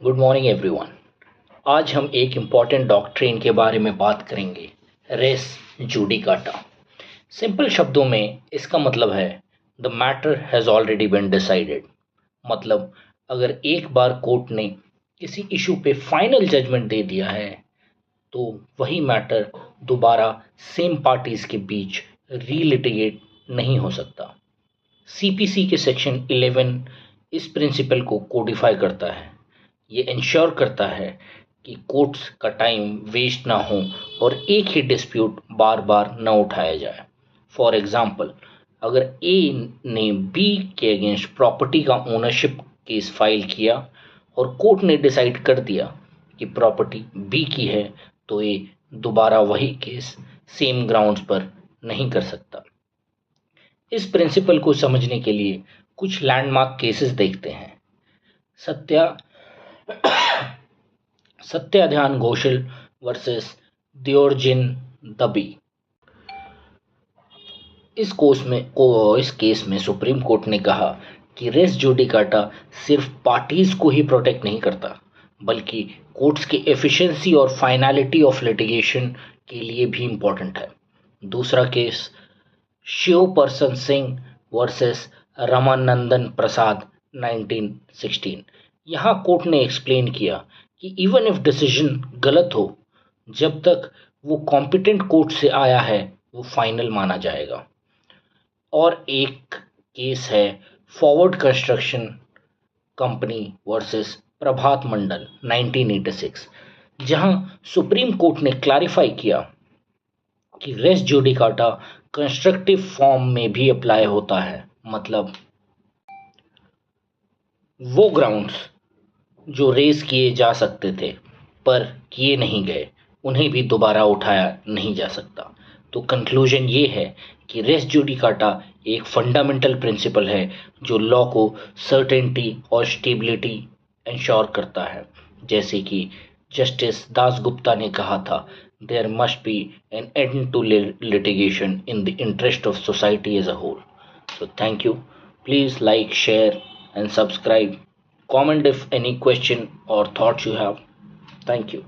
Good morning everyone. आज हम एक इम्पॉर्टेंट डॉक्ट्रिन के बारे में बात करेंगे, रेस जुडिकाटा। सिंपल शब्दों में इसका मतलब है the matter has already been decided. मतलब अगर एक बार कोर्ट ने किसी इशू पे फाइनल जजमेंट दे दिया है तो वही मैटर दोबारा सेम पार्टीज के बीच रीलिटिगेट नहीं हो सकता। सीपीसी के सेक्शन 11 इस प्रिंसिपल को कोडिफाई करता है। ये इंश्योर करता है कि कोर्ट्स का टाइम वेस्ट ना हो और एक ही डिस्प्यूट बार बार न उठाया जाए। फॉर एग्जाम्पल, अगर ए ने बी के अगेंस्ट प्रॉपर्टी का ओनरशिप केस फाइल किया और कोर्ट ने डिसाइड कर दिया कि प्रॉपर्टी बी की है, तो ए दोबारा वही केस सेम ग्राउंड्स पर नहीं कर सकता। इस प्रिंसिपल को समझने के लिए कुछ लैंडमार्क केसेस देखते हैं। सत्या सत्याध्यान घोषल वर्सेस दियोरजिन दबी। इस केस में सुप्रीम कोर्ट ने कहा कि रेस जुडिकाटा सिर्फ पार्टीज को ही प्रोटेक्ट नहीं करता, बल्कि कोर्ट्स की एफिशिएंसी और फाइनलिटी ऑफ लिटिगेशन के लिए भी इम्पोर्टेंट है। दूसरा केस शिव पर्सन सिंह वर्सेस रामानंदन प्रसाद 1916। यहाँ कोर्ट ने एक्सप्लेन किया कि इवन इफ डिसीजन गलत हो, जब तक वो कॉम्पिटेंट कोर्ट से आया है वो फाइनल माना जाएगा। और एक केस है फॉरवर्ड कंस्ट्रक्शन कंपनी वर्सेस प्रभात मंडल 1986, जहां सुप्रीम कोर्ट ने क्लैरिफाई किया कि रेस जुडिकाटा कंस्ट्रक्टिव फॉर्म में भी अप्लाई होता है। मतलब वो ग्राउंड्स जो रेस किए जा सकते थे पर किए नहीं गए, उन्हें भी दोबारा उठाया नहीं जा सकता। तो कंक्लूजन ये है कि रेस जुडिकाटा एक फंडामेंटल प्रिंसिपल है जो लॉ को सर्टेनिटी और स्टेबिलिटी इंश्योर करता है। जैसे कि जस्टिस दासगुप्ता ने कहा था, there must be an end to litigation in the interest of society as a whole. So thank you. Please like, share and subscribe. Comment if any question or thoughts you have. Thank you.